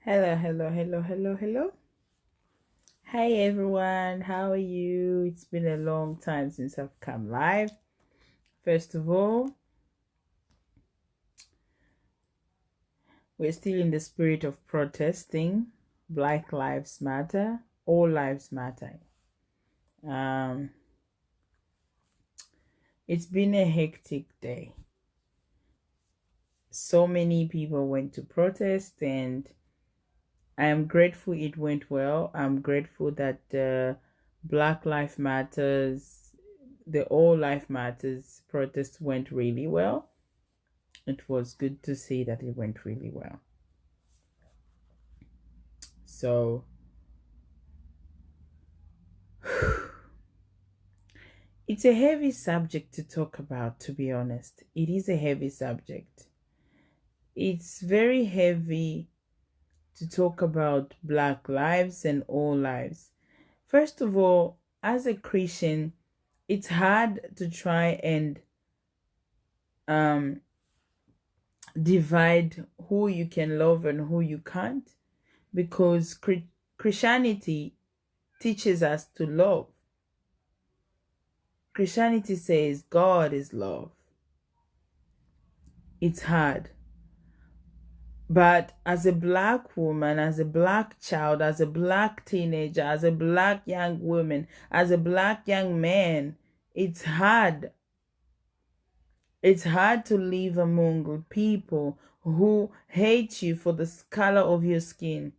Hello, hello, hello, hello, hello. Hi everyone, how are you? It's been a long time since I've come live. First of all, we're still in the spirit of protesting. Black Lives Matter, all lives matter. Um, it's been a hectic day. So many people went to protest, and I am grateful it went well. I'm grateful that Black Lives Matters, the All Life Matters protest went really well. It was good to see that it went really well. So, it's a heavy subject to talk about, to be honest. It is a heavy subject. It's very heavy to talk about Black lives and all lives. First of all, as a Christian, it's hard to try and um, divide who you can love and who you can't, because Christianity teaches us to love. Christianity says God is love. It's hard. But as a Black woman, as a Black child, as a Black teenager, as a Black young woman, as a Black young man, it's hard. It's hard to live among people who hate you for the color of your skin.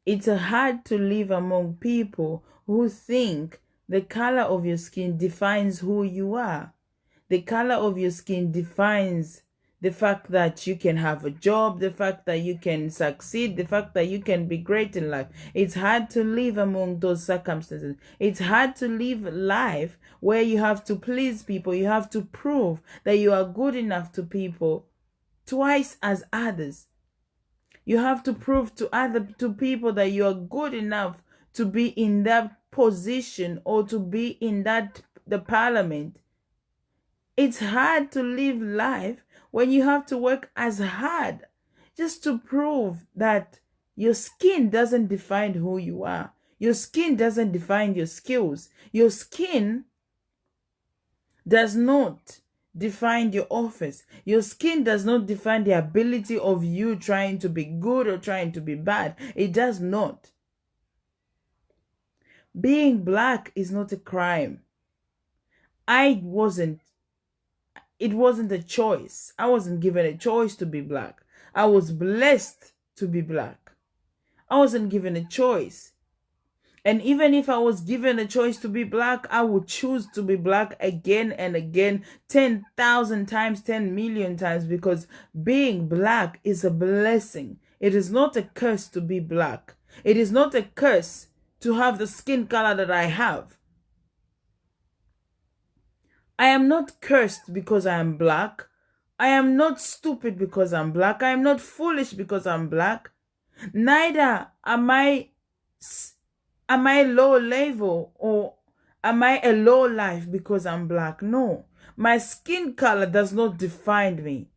It's hard to live among people who think the color of your skin defines who you are. The color of your skin defines the fact that you can have a job, the fact that you can succeed, the fact that you can be great in life. It's hard to live among those circumstances. It's hard to live life where you have to please people. You have to prove that you are good enough to people twice as others. You have to prove to people that you are good enough to be in that position or to be in the parliament. It's hard to live life when you have to work as hard just to prove that your skin doesn't define who you are. Your skin doesn't define your skills. Your skin does not define your office. Your skin does not define the ability of you trying to be good or trying to be bad. It does not. Being Black is not a crime. It wasn't a choice. I wasn't given a choice to be Black. I was blessed to be Black. I wasn't given a choice. And even if I was given a choice to be Black, I would choose to be Black again and again, 10,000 times, 10 million times, because being Black is a blessing. It is not a curse to be Black. It is not a curse to have the skin color that I have. I am not cursed because I am Black. I am not stupid because I'm Black. I am not foolish because I'm Black. Neither am I low level or am I a low life because I'm Black? No. My skin color does not define me.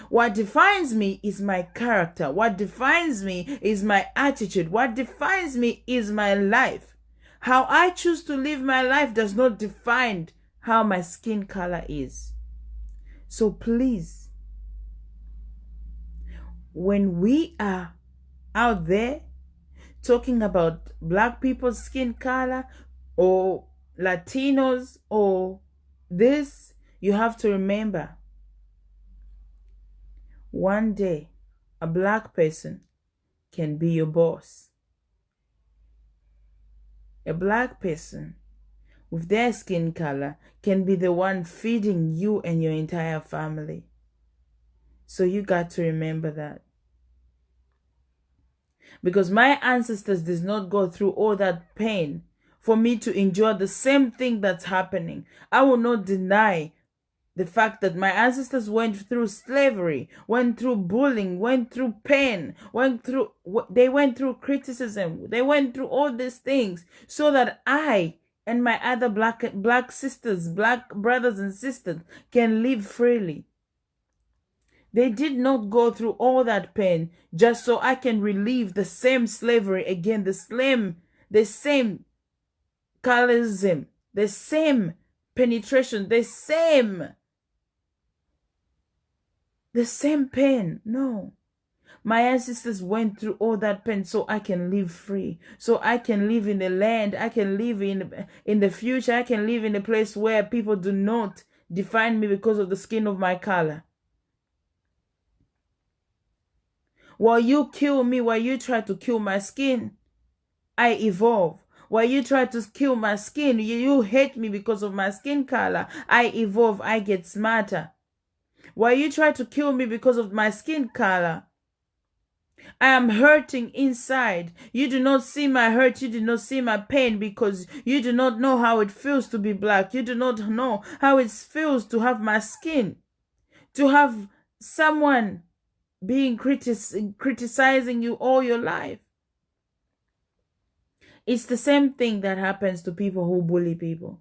What defines me is my character. What defines me is my attitude. What defines me is my life. How I choose to live my life does not define how my skin color is. So please, when we are out there talking about Black people's skin color or Latinos or this, you have to remember one day a Black person can be your boss. A Black person with their skin color can be the one feeding you and your entire family. So you got to remember that. Because my ancestors did not go through all that pain for me to enjoy the same thing that's happening. I will not deny the fact that my ancestors went through slavery, went through bullying, went through pain, they went through criticism, they went through all these things so that I and my other black sisters, Black brothers and sisters can live freely. They did not go through all that pain just so I can relieve the same slavery again, the same colorism, the same penetration, the same pain. No. My ancestors went through all that pain so I can live free, so I can live in the land, I can live in the future, I can live in a place where people do not define me because of the skin of my color. While you kill me, while you try to kill my skin, I evolve. While you try to kill my skin, you hate me because of my skin color, I evolve, I get smarter. While you try to kill me because of my skin color, I am hurting inside. You do not see my hurt. You do not see my pain because you do not know how it feels to be black. You do not know how it feels to have my skin, to have someone being criticizing you all your life. It's the same thing that happens to people who bully people.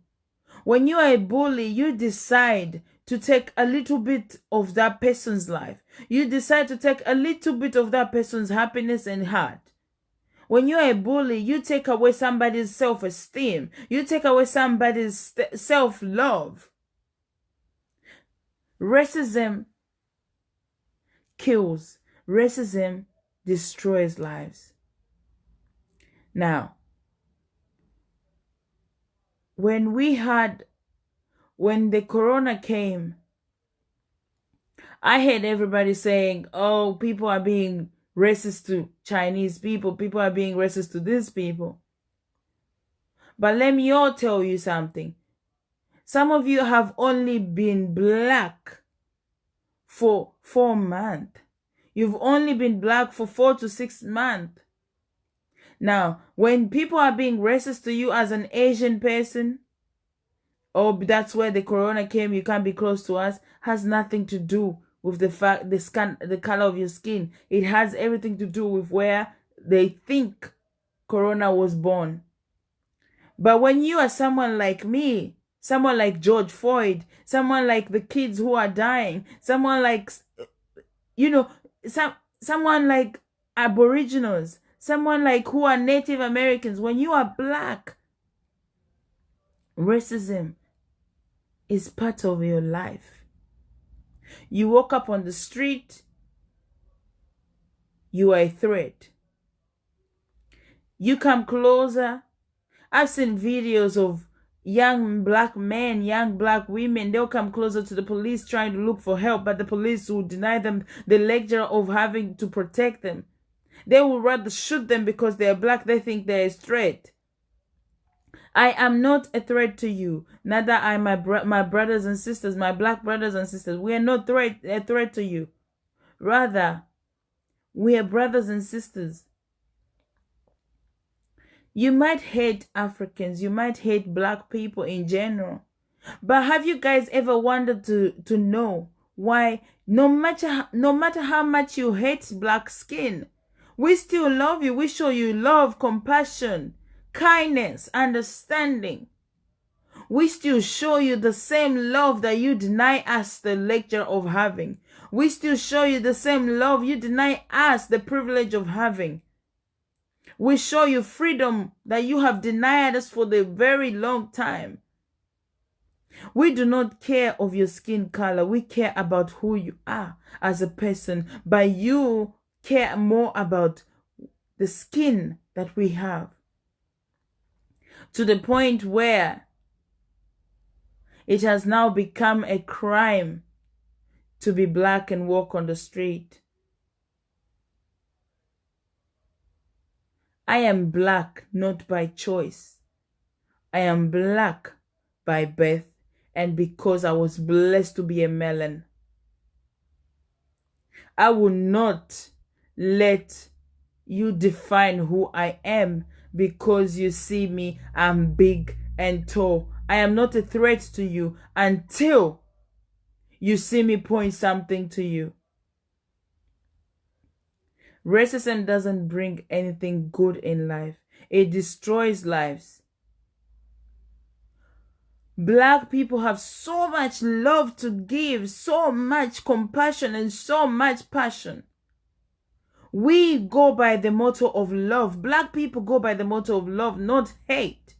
When you are a bully, you decide to take a little bit of that person's life. You decide to take a little bit of that person's happiness and heart. When you're a bully, you take away somebody's self-esteem. You take away somebody's self-love. Racism kills. Racism destroys lives. Now, when the corona came, I heard everybody saying, oh, people are being racist to Chinese people. People are being racist to these people. But let me all tell you something. Some of you have only been black for 4 months. You've only been black for 4 to 6 months. Now, when people are being racist to you as an Asian person, oh, that's where the corona came, you can't be close to us, has nothing to do with the color of your skin. It has everything to do with where they think corona was born. But when you are someone like me, someone like George Floyd, someone like the kids who are dying, someone like, someone like Aboriginals, someone like who are Native Americans, when you are black, racism is part of your life. You woke up on the street, you are a threat. You come closer. I've seen videos of young black men, young black women, they'll come closer to the police trying to look for help, but the police will deny them the luxury of having to protect them. They will rather shoot them because they're black. They think they're a threat. I am not a threat to you. Neither are my brothers and sisters, my black brothers and sisters. We are not a threat to you. Rather, we are brothers and sisters. You might hate Africans. You might hate black people in general. But have you guys ever wondered to know why no matter how much you hate black skin, we still love you. We show you love, compassion, kindness, understanding. We still show you the same love that you deny us the luxury of having. We still show you the same love you deny us the privilege of having. We show you freedom that you have denied us for the very long time. We do not care of your skin color. We care about who you are as a person. But you care more about the skin that we have. To the point where it has now become a crime to be black and walk on the street. I am black not by choice. I am black by birth and because I was blessed to be a melon. I will not let you define who I am because you see me, I'm big and tall. I am not a threat to you until you see me point something to you. Racism doesn't bring anything good in life. It destroys lives. Black people have so much love to give, so much compassion and so much passion. We go by the motto of love. Black people go by the motto of love, not hate.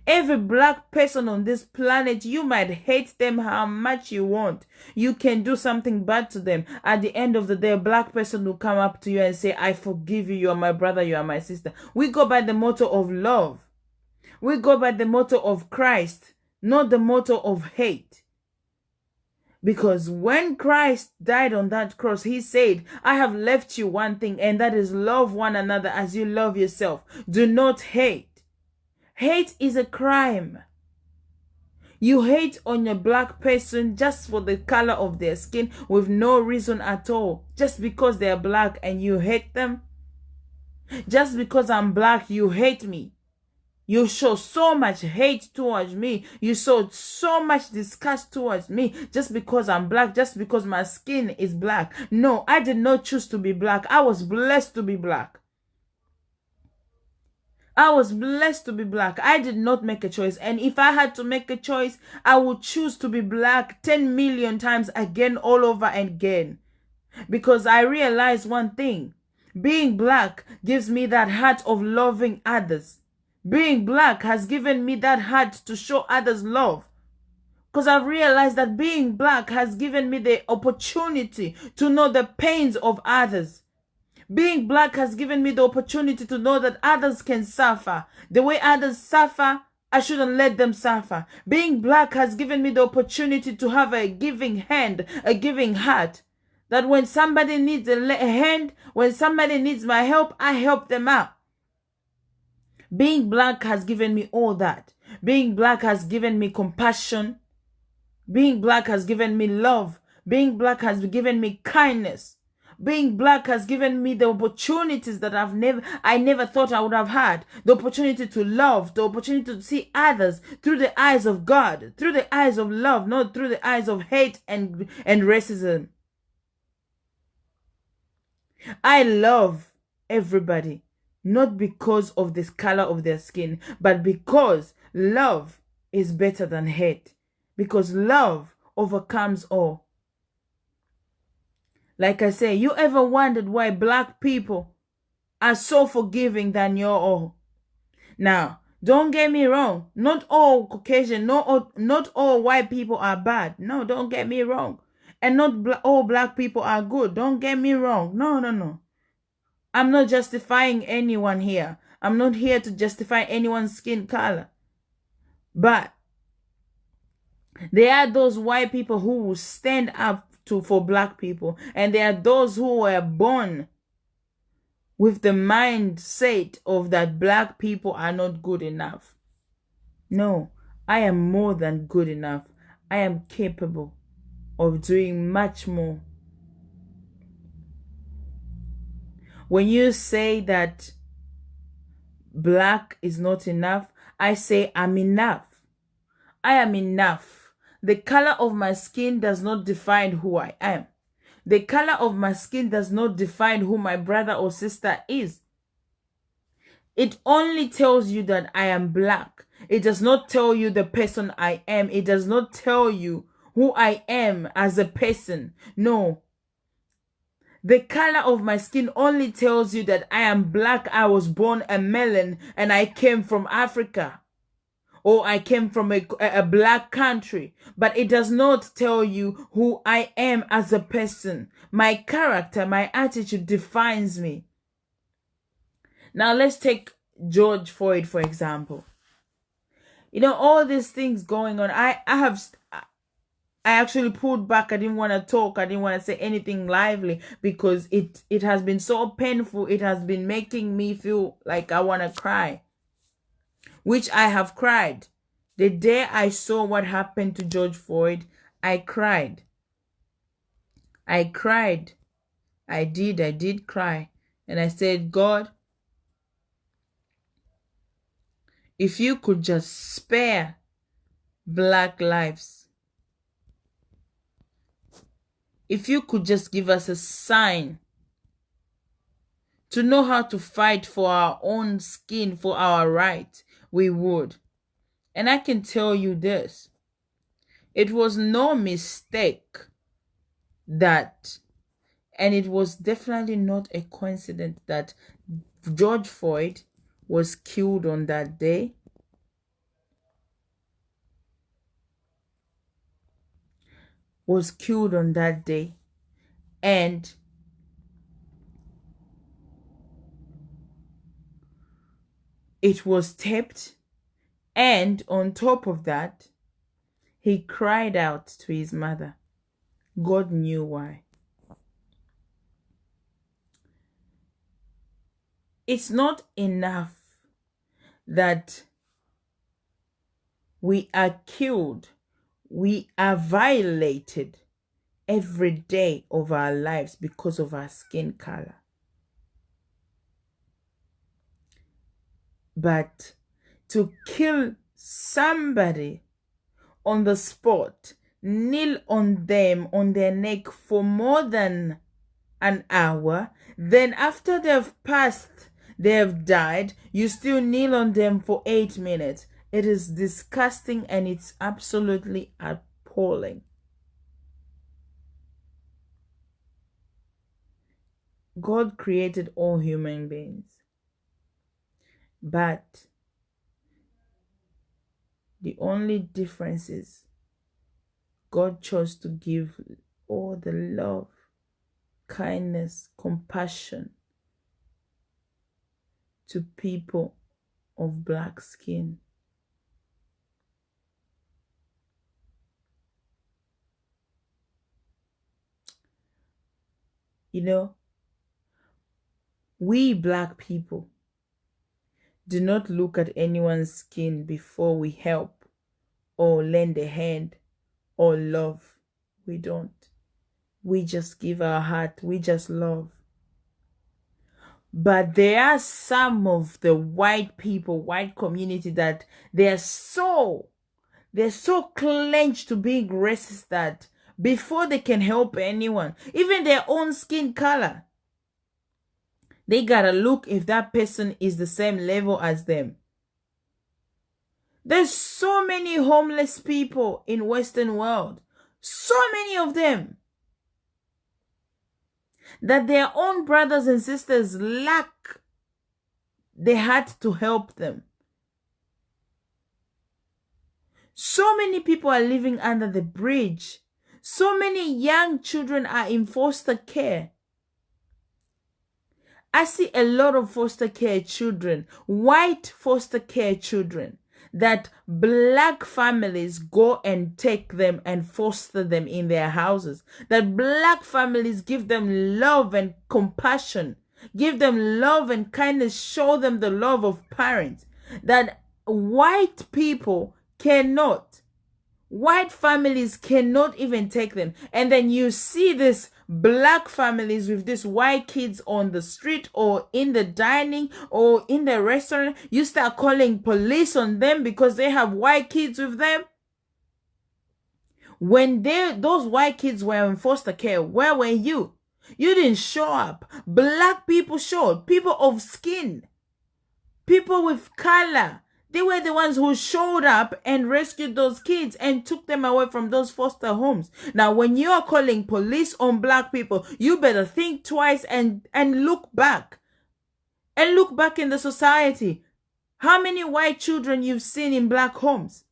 Every black person on this planet, you might hate them how much you want. You can do something bad to them. At the end of the day, a black person will come up to you and say, I forgive you. You are my brother. You are my sister. We go by the motto of love. We go by the motto of Christ, not the motto of hate. Because when Christ died on that cross, he said, I have left you one thing, and that is love one another as you love yourself. Do not hate. Hate is a crime. You hate on a black person just for the color of their skin with no reason at all. Just because they're black and you hate them. Just because I'm black, you hate me. You show so much hate towards me. You show so much disgust towards me just because I'm black, just because my skin is black. No, I did not choose to be black. I was blessed to be black. I was blessed to be black. I did not make a choice. And if I had to make a choice, I would choose to be black 10 million times again, all over and again. Because I realized one thing. Being black gives me that heart of loving others. Being black has given me that heart to show others love. Because I've realized that being black has given me the opportunity to know the pains of others. Being black has given me the opportunity to know that others can suffer. The way others suffer, I shouldn't let them suffer. Being black has given me the opportunity to have a giving hand, a giving heart. That when somebody needs a hand, when somebody needs my help, I help them out. Being black has given me all that. Being black has given me compassion. Being black has given me love. Being black has given me kindness. Being black has given me the opportunities that I never thought I would have had. The opportunity to love, the opportunity to see others through the eyes of God, through the eyes of love, not through the eyes of hate and racism. I love everybody. Not because of the color of their skin, but because love is better than hate. Because love overcomes all. Like I say, you ever wondered why black people are so forgiving than you're all? Now, don't get me wrong. Not all Caucasian, not all white people are bad. No, don't get me wrong. And not all black people are good. Don't get me wrong. No. I'm not justifying anyone here. I'm not here to justify anyone's skin color. But there are those white people who will stand up for black people. And there are those who were born with the mindset of that black people are not good enough. No, I am more than good enough. I am capable of doing much more. When you say that black is not enough, I say I'm enough. I am enough. The color of my skin does not define who I am. The color of my skin does not define who my brother or sister is. It only tells you that I am black. It does not tell you the person I am. It does not tell you who I am as a person. No. The color of my skin only tells you that I am black. I was born a melon and I came from Africa. Or I came from a black country. But it does not tell you who I am as a person. My character, my attitude defines me. Now let's take George Floyd, for example. You know, all these things going on. I actually pulled back. I didn't want to talk. I didn't want to say anything lively because it has been so painful. It has been making me feel like I want to cry. Which I have cried. The day I saw what happened to George Floyd, I cried. I cried. I did cry. And I said, God, if you could just spare black lives, if you could just give us a sign to know how to fight for our own skin, for our right, we would. And I can tell you this, it was no mistake that, and it was definitely not a coincidence that George Floyd was killed on that day. And it was taped, and on top of that, he cried out to his mother. God knew why. It's not enough that we are killed, we are violated every day of our lives because of our skin color. But to kill somebody on the spot, kneel on them, on their neck for more than an hour, then after they've passed, they've died, you still kneel on them for 8 minutes. It is disgusting and it's absolutely appalling. God created all human beings, but the only difference is God chose to give all the love, kindness, compassion to people of black skin. You know, we black people do not look at anyone's skin before we help or lend a hand or love. We don't. We just give our heart. We just love. But there are some of the white people, white community, that they're so clenched to being racist that before they can help anyone, even their own skin color, they gotta look if that person is the same level as them. There's so many homeless people in Western world, so many of them, that their own brothers and sisters lack the heart to help them. So many people are living under the bridge. So many young children are in foster care. I see a lot of foster care children, white foster care children, that black families go and take them and foster them in their houses. That black families give them love and compassion, give them love and kindness, show them the love of parents. That white people cannot. White families cannot even take them. And then you see this black families with these white kids on the street or in the dining or in the restaurant. You start calling police on them because they have white kids with them. When those white kids were in foster care, where were you? You didn't show up. Black people showed. People of skin. People with color. They were the ones who showed up and rescued those kids and took them away from those foster homes. Now, when you are calling police on black people, you better think twice and look back. And look back in the society. How many white children you've seen in black homes?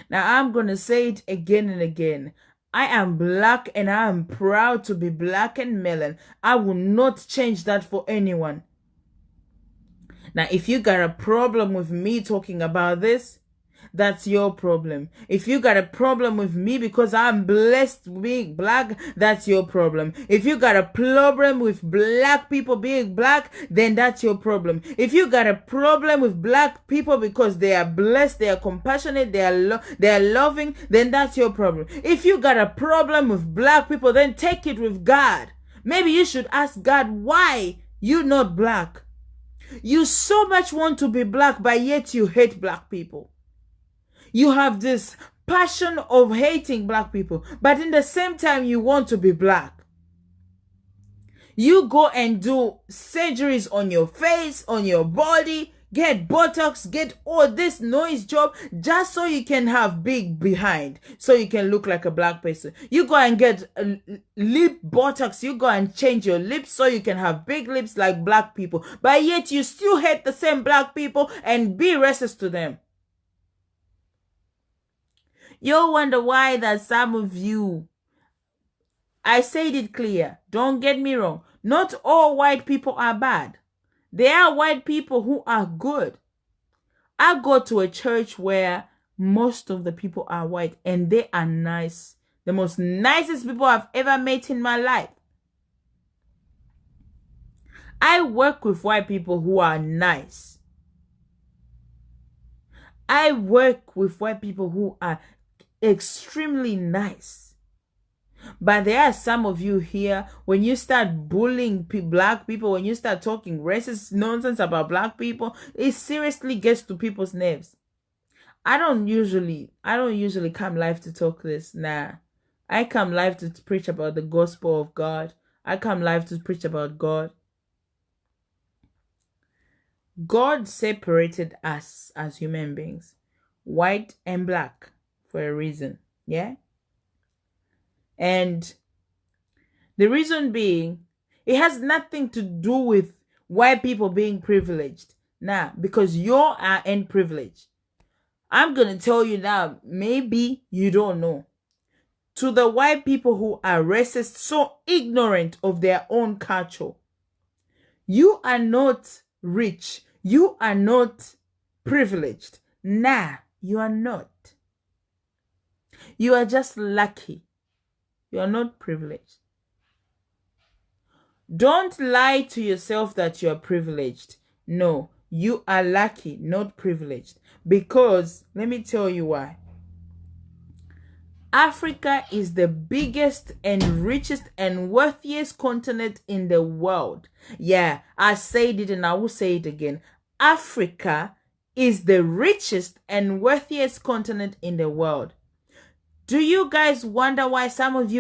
Now, I'm going to say it again and again. I am black and I am proud to be black and melon. I will not change that for anyone. Now, if you got a problem with me talking about this, that's your problem. If you got a problem with me because I'm blessed being black, that's your problem. If you got a problem with black people being black, then that's your problem. If you got a problem with black people because they are blessed, they are compassionate, they are loving, then that's your problem. If you got a problem with black people, then take it with God. Maybe you should ask God why you're not black. You so much want to be black, but yet you hate black people. You have this passion of hating black people, but in the same time you want to be black. You go and do surgeries on your face, on your body, get Botox, get all this noise job just so you can have big behind, so you can look like a black person. You go and get lip Botox, you go and change your lips so you can have big lips like black people, but yet you still hate the same black people and be racist to them. You'll wonder why that some of you, I said it clear, don't get me wrong, not all white people are bad. There are white people who are good. I go to a church where most of the people are white and they are nice. The most nicest people I've ever met in my life. I work with white people who are nice. I work with white people who are extremely nice. But there are some of you here, when you start bullying black people, when you start talking racist nonsense about black people, it seriously gets to people's nerves. I don't usually come live to talk this. Nah. I come live to preach about the gospel of God. I come live to preach about God. God separated us as human beings, white and black, for a reason. Yeah? And the reason being, it has nothing to do with white people being privileged. Nah, because you are in privilege. I'm going to tell you now, maybe you don't know. To the white people who are racist, so ignorant of their own culture, you are not rich. You are not privileged. Nah, you are not. You are just lucky. You are not privileged. Don't lie to yourself that you are privileged. No, you are lucky, not privileged. Because, let me tell you why. Africa is the biggest and richest and wealthiest continent in the world. Yeah, I said it and I will say it again. Africa is the richest and wealthiest continent in the world. Do you guys wonder why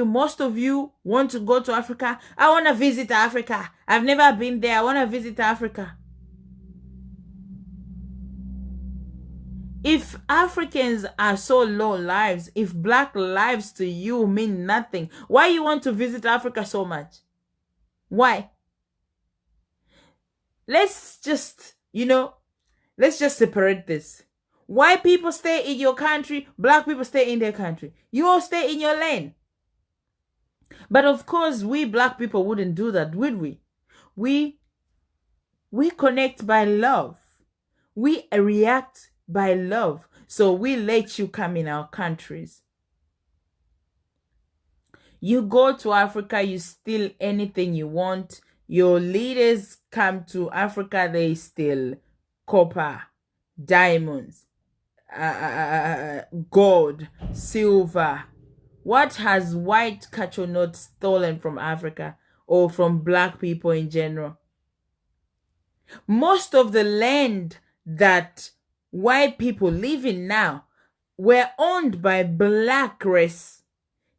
most of you want to go to Africa? I want to visit Africa. I've never been there. I want to visit Africa. If Africans are so low lives, if black lives to you mean nothing, why you want to visit Africa so much? Why? Let's just separate this. White people stay in your country, black people stay in their country. You all stay in your lane. But of course, we black people wouldn't do that, would we? We connect by love. We react by love. So we let you come in our countries. You go to Africa, you steal anything you want. Your leaders come to Africa, they steal copper, diamonds, gold, silver. What has white culture not stolen from Africa or from black people in general? Most of the land that white people live in now were owned by black race.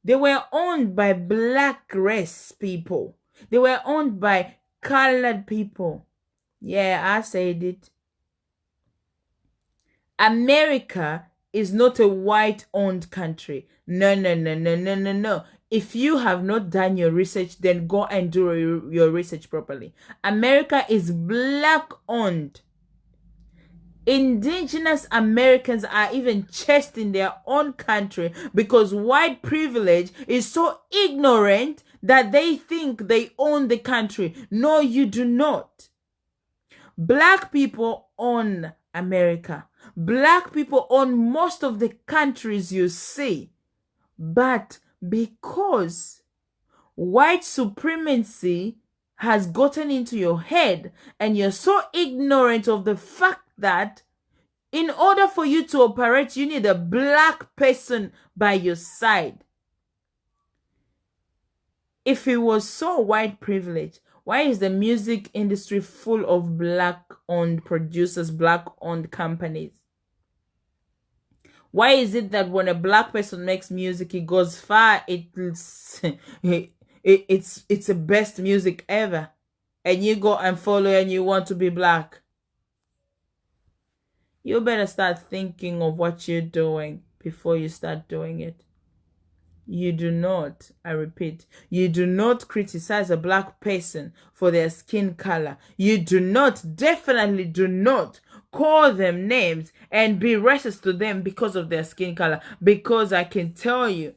They were owned by black race people. They were owned by colored people. Yeah, I said it. America is not a white-owned country. No. If you have not done your research, then go and do your research properly. America is black-owned. Indigenous Americans are even chased in their own country because white privilege is so ignorant that they think they own the country. No, you do not. Black people own America. Black people own most of the countries you see. But because white supremacy has gotten into your head and you're so ignorant of the fact that in order for you to operate, you need a black person by your side. If it was so white privilege, why is the music industry full of black-owned producers, black-owned companies? Why is it that when a black person makes music, it goes far, it's the best music ever, and you go and follow and you want to be black? you better start thinking of what you're doing before you start doing it. You do not, I repeat, you do not criticize a black person for their skin color. You do not, definitely do not call them names and be racist to them because of their skin color. Because I can tell you,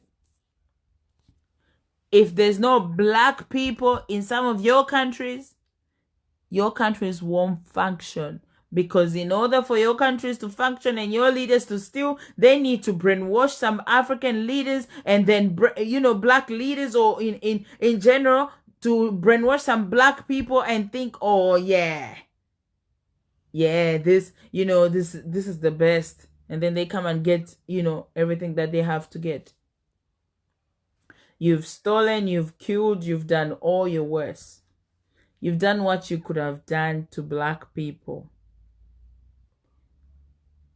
if there's no black people in some of your countries won't function. Because in order for your countries to function and your leaders to still, they need to brainwash some African leaders and then, black leaders, or in general, to brainwash some black people and think, oh yeah, this is the best. And then they come and get, everything that they have to get. You've stolen, you've killed, you've done all your worst. You've done what you could have done to black people.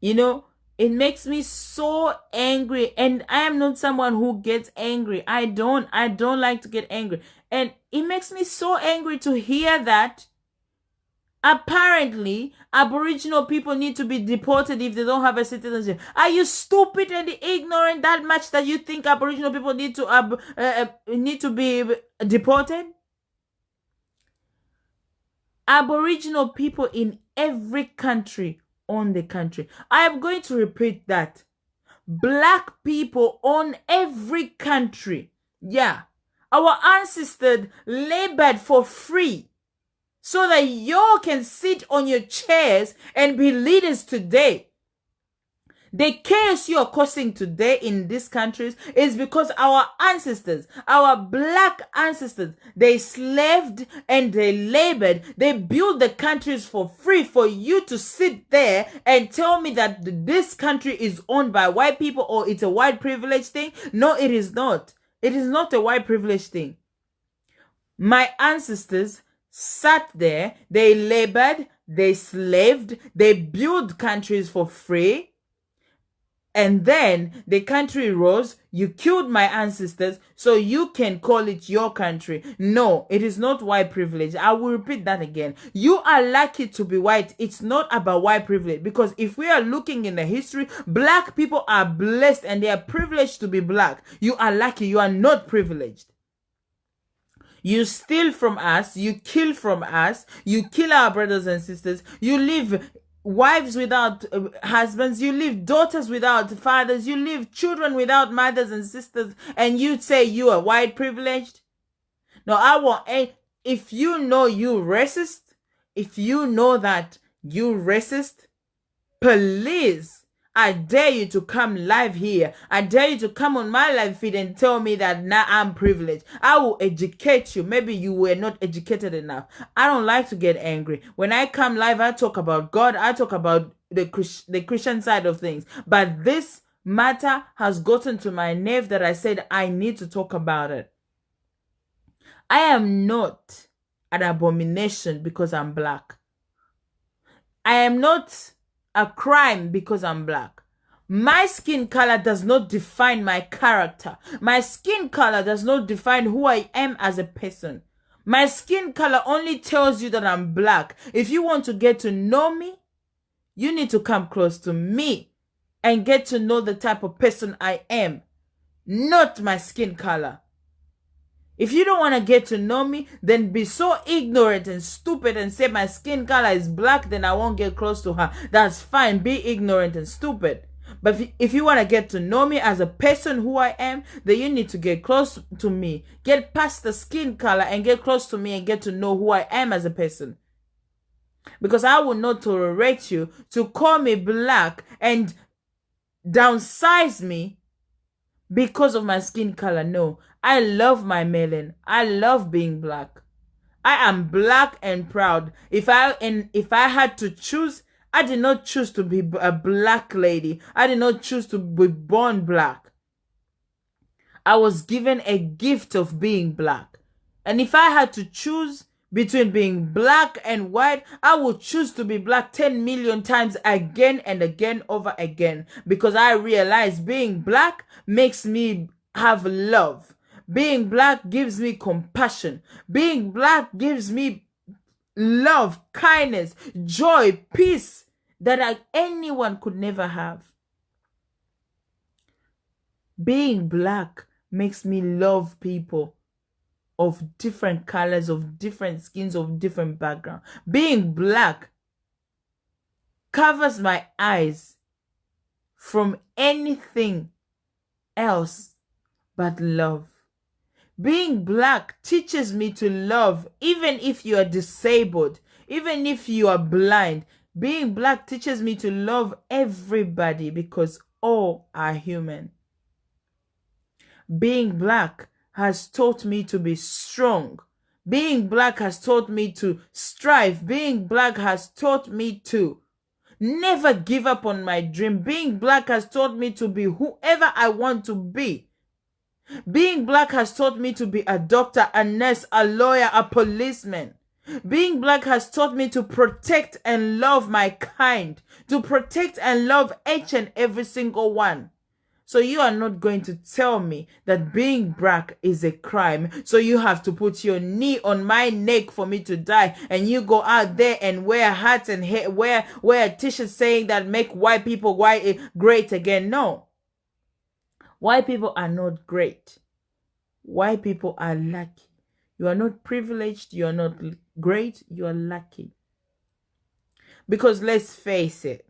It makes me so angry, and I am not someone who gets angry. I don't like to get angry. And it makes me so angry to hear that apparently Aboriginal people need to be deported if they don't have a citizenship. Are you stupid and ignorant that much that you think Aboriginal people need to be deported? Aboriginal people in every country on the country. I am going to repeat that. Black people on every country. Yeah. Our ancestors labored for free so that you can sit on your chairs and be leaders today. The chaos you are causing today in these countries is because our ancestors, our black ancestors, they slaved and they labored. They built the countries for free for you to sit there and tell me that this country is owned by white people or it's a white privilege thing. No, it is not. It is not a white privilege thing. My ancestors sat there, they labored, they slaved, they built countries for free. And then the country rose, you killed my ancestors, so you can call it your country. No, it is not white privilege. I will repeat that again. You are lucky to be white. It's not about white privilege. Because if we are looking in the history, black people are blessed and they are privileged to be black. You are lucky. You are not privileged. You steal from us. You kill from us. You kill our brothers and sisters. You live wives without husbands, you leave daughters without fathers, you leave children without mothers and sisters, and you say you are white privileged? No, if you know you racist, if you know that you racist, please, I dare you to come live here. I dare you to come on my live feed and tell me that now I'm privileged. I will educate you. Maybe you were not educated enough. I don't like to get angry. When I come live, I talk about God. I talk about the Christian side of things. But this matter has gotten to my nerve that I said I need to talk about it. I am not an abomination because I'm black. I am not a crime because I'm black. My skin color does not define my character. My skin color does not define who I am as a person. My skin color only tells you that I'm black. If you want to get to know me, you need to come close to me and get to know the type of person I am, not my skin color. If you don't want to get to know me, then be so ignorant and stupid and say my skin color is black, then I won't get close to her. That's fine. Be ignorant and stupid. But if you want to get to know me as a person who I am, then you need to get close to me. Get past the skin color and get close to me and get to know who I am as a person. Because I will not tolerate you to call me black and downsize me because of my skin color. No, I love my melanin. I love being black. I am black and proud. If I had to choose, I did not choose to be a black lady. I did not choose to be born black. I was given a gift of being black. And if I had to choose between being black and white, I would choose to be black 10 million times again and again over again. Because I realize being black makes me have love. Being black gives me compassion. Being black gives me love, kindness, joy, peace. that anyone could never have. Being black makes me love people of different colors, of different skins, of different background. Being black covers my eyes from anything else but love. Being black teaches me to love, even if you are disabled, even if you are blind. Being black teaches me to love everybody because all are human. Being black has taught me to be strong. Being black has taught me to strive. Being black has taught me to never give up on my dream. Being black has taught me to be whoever I want to be. Being black has taught me to be a doctor, a nurse, a lawyer, a policeman. Being black has taught me to protect and love my kind, to protect and love each and every single one. So you are not going to tell me that being black is a crime. So you have to put your knee on my neck for me to die. And you go out there and wear hats and wear t-shirts saying that make white people great again. No. White people are not great. White people are lucky. You are not privileged. You are not great. You are lucky. Because let's face it.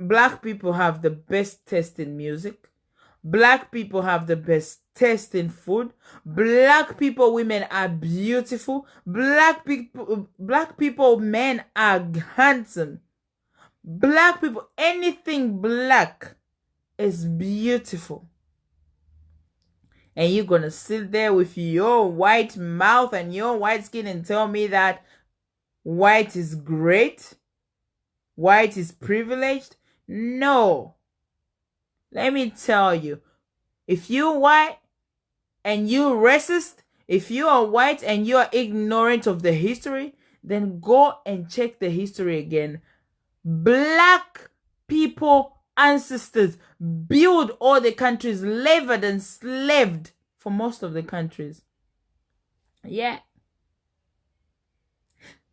Black people have the best taste in music. Black people have the best taste in food. Black people, women are beautiful. Black people, men are handsome. Black people, anything black is beautiful. And you're gonna sit there with your white mouth and your white skin and tell me that white is great? White is privileged? No. Let me tell you, if you're white and you're racist, if you are white and you are ignorant of the history, then go and check the history again. Black people, ancestors, built all the countries, labored and slaved for most of the countries. Yeah.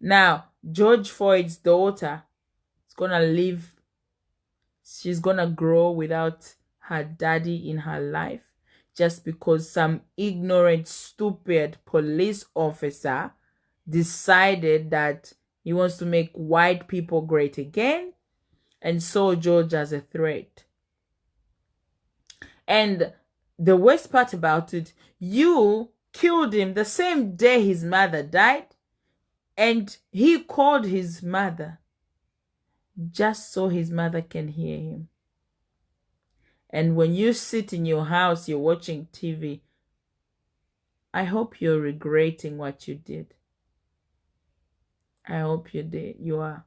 Now, George Floyd's daughter is gonna live. She's gonna grow without her daddy in her life just because some ignorant, stupid police officer decided that he wants to make white people great again and saw George as a threat. And the worst part about it, you killed him the same day his mother died, and he called his mother just so his mother can hear him. And when you sit in your house, you're watching TV, I hope you're regretting what you did. I hope you are.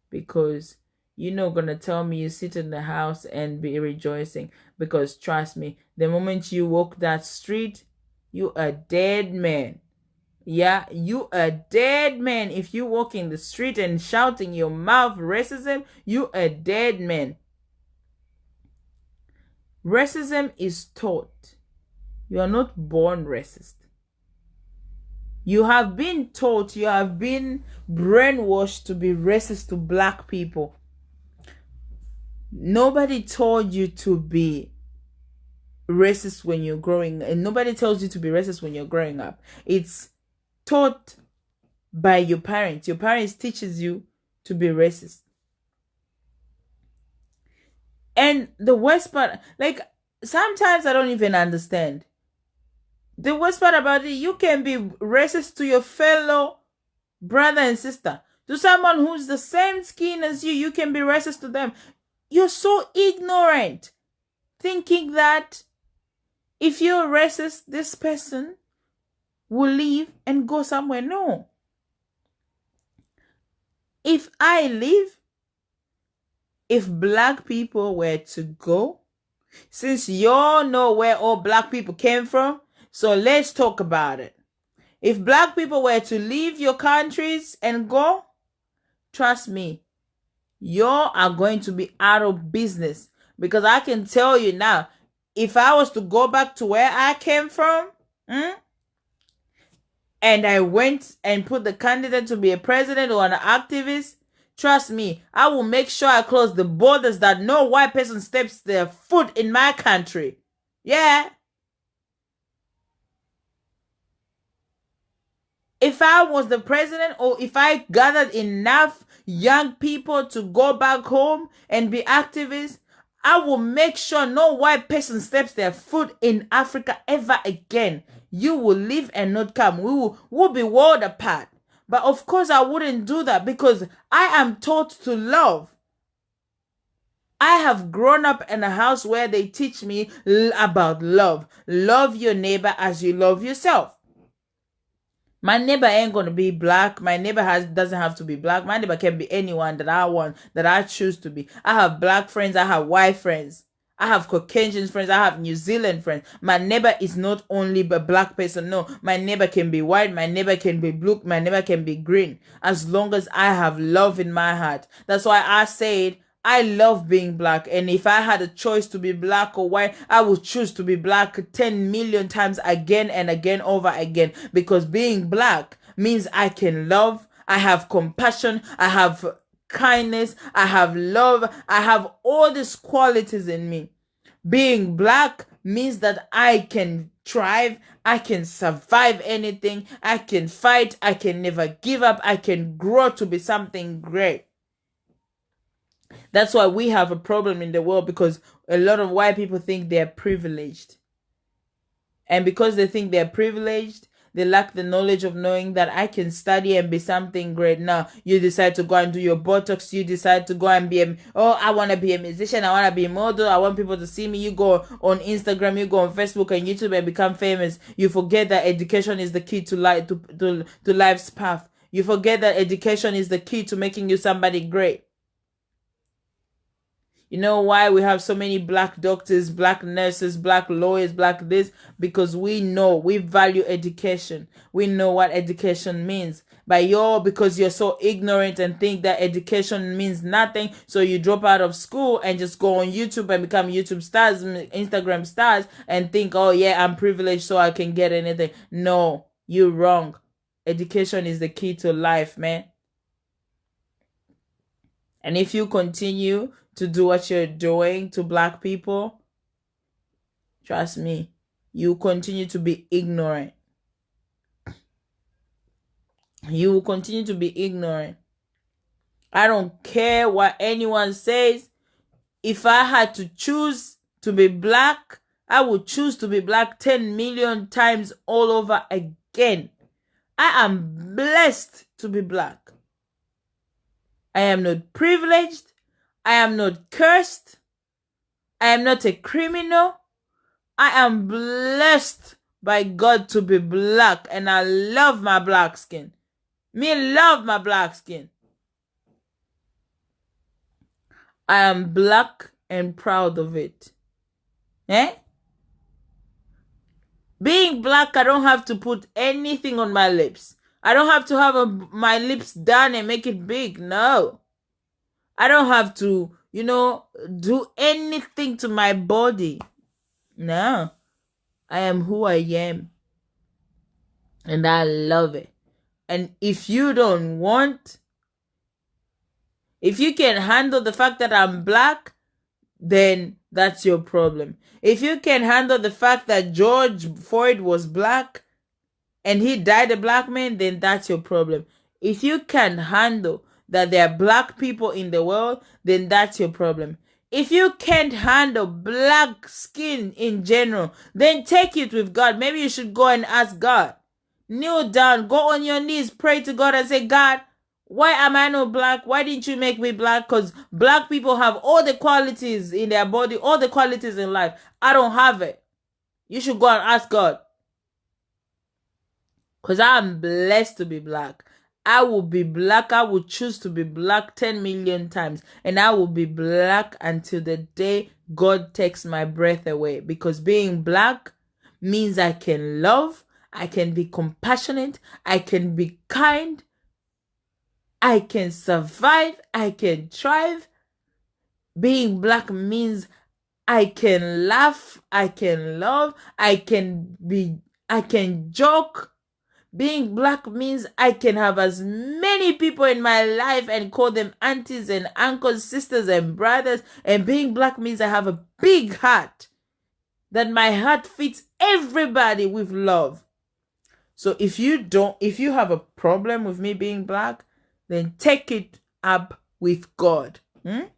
Because you're not going to tell me you sit in the house and be rejoicing. Because trust me, the moment you walk that street, you a dead man. Yeah, you a dead man. If you walk in the street and shouting your mouth racism, you a dead man. Racism is taught. You are not born racist. You have been taught, you have been brainwashed to be racist to black people. Nobody told you to be racist when you're growing, and nobody tells you to be racist when you're growing up. It's taught by your parents. Your parents teaches you to be racist. And the worst part, like, sometimes I don't even understand. The worst part about it, you can be racist to your fellow brother and sister. To someone who's the same skin as you, you can be racist to them. You're so ignorant, thinking that if you're racist, this person will leave and go somewhere. No. If black people were to go, since y'all know where all black people came from, so let's talk about it. If black people were to leave your countries and go, trust me, y'all are going to be out of business. Because I can tell you now, if I was to go back to where I came from, and I went and put the candidate to be a president or an activist, trust me, I will make sure I close the borders that no white person steps their foot in my country. Yeah. If I was the president, or if I gathered enough young people to go back home and be activists, I will make sure no white person steps their foot in Africa ever again. You will leave and not come. We'll be world apart. But of course, I wouldn't do that because I am taught to love. I have grown up in a house where they teach me about love. Love your neighbor as you love yourself. My neighbor ain't gonna be black. My neighbor doesn't have to be black. My neighbor can be anyone that I want, that I choose to be. I have black friends. I have white friends. I have Caucasian friends. I have New Zealand friends. My neighbor is not only a black person. No, my neighbor can be white. My neighbor can be blue. My neighbor can be green. As long as I have love in my heart. That's why I said I love being black, and if I had a choice to be black or white, I would choose to be black 10 million times again and again over again, because being black means I can love, I have compassion, I have kindness, I have love, I have all these qualities in me. Being black means that I can thrive, I can survive anything, I can fight, I can never give up, I can grow to be something great. That's why we have a problem in the world, because a lot of white people think they're privileged. And because they think they're privileged, they lack the knowledge of knowing that I can study and be something great. Now, you decide to go and do your Botox. You decide to go and be I want to be a musician. I want to be a model. I want people to see me. You go on Instagram, you go on Facebook and YouTube and become famous. You forget that education is the key to life, to life's path. You forget that education is the key to making you somebody great. You know why we have so many black doctors, black nurses, black lawyers, black this? Because we value education. We know what education means. Because you're so ignorant and think that education means nothing, so you drop out of school and just go on YouTube and become YouTube stars, Instagram stars, and think, oh yeah, I'm privileged so I can get anything. No, you're wrong. Education is the key to life, man. And if you continue to do what you're doing to black people, trust me, you continue to be ignorant. You will continue to be ignorant. I don't care what anyone says. If I had to choose to be black, I would choose to be black 10 million times all over again. I am blessed to be black. I am not privileged. I am not cursed. I am not a criminal. I am blessed by God to be black, and I love my black skin. Me love my black skin. I am black and proud of it. Being black, I don't have to put anything on my lips. I don't have to have my lips done and make it big. No. I don't have to, do anything to my body. No. I am who I am. And I love it. And if you can handle the fact that I'm black, then that's your problem. If you can handle the fact that George Floyd was black and he died a black man, then that's your problem. If you can handle that there are black people in the world, then that's your problem. If you can't handle black skin in general, then take it with God. Maybe you should go and ask God. Kneel down, go on your knees, pray to God and say, God, why am I not black? Why didn't you make me black? Because black people have all the qualities in their body, all the qualities in life. I don't have it. You should go and ask God. Because I'm blessed to be black. I will be black. I will choose to be black 10 million times. And I will be black until the day God takes my breath away. Because being black means I can love, I can be compassionate, I can be kind, I can survive, I can thrive. Being black means I can laugh, I can love, I can joke. Being black means I can have as many people in my life and call them aunties and uncles, sisters and brothers. And being black means I have a big heart, that my heart fits everybody with love. So if you have a problem with me being black, then take it up with God. If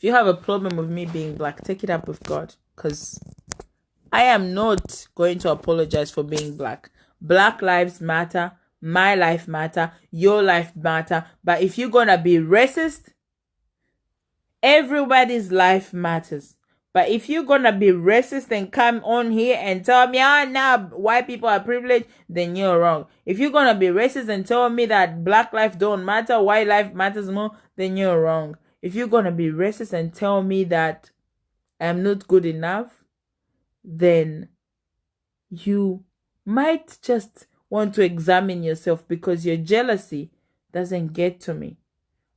you have a problem with me being black, take it up with God, because I am not going to apologize for being black. Black lives matter. My life matter. Your life matter. But if you're gonna be racist, everybody's life matters. But if you're gonna be racist and come on here and tell me, now white people are privileged, then you're wrong. If you're gonna be racist and tell me that black life don't matter, white life matters more, then you're wrong. If you're gonna be racist and tell me that I'm not good enough, then you might just want to examine yourself, because your jealousy doesn't get to me.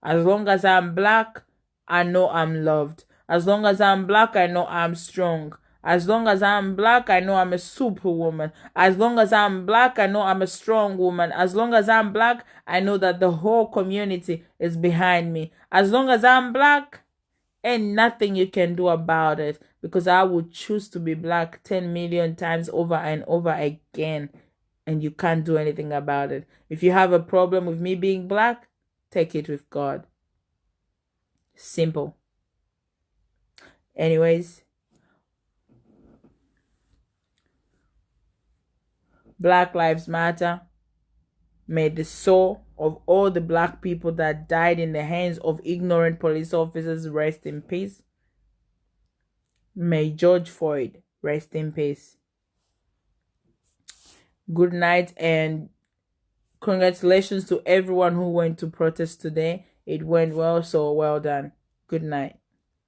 As long as I'm black, I know I'm loved. As long as I'm black, I know I'm strong. As long as I'm black, I know I'm a superwoman. As long as I'm black, I know I'm a strong woman. As long as I'm black, I know that the whole community is behind me. As long as I'm black, ain't nothing you can do about it, because I would choose to be black 10 million times over and over again, and you can't do anything about it. If you have a problem with me being black, take it with God. Simple. Anyways, Black Lives Matter. May the soul of all the black people that died in the hands of ignorant police officers rest in peace. May George Floyd rest in peace. Good night, and congratulations to everyone who went to protest today. It went well, so well done. Good night.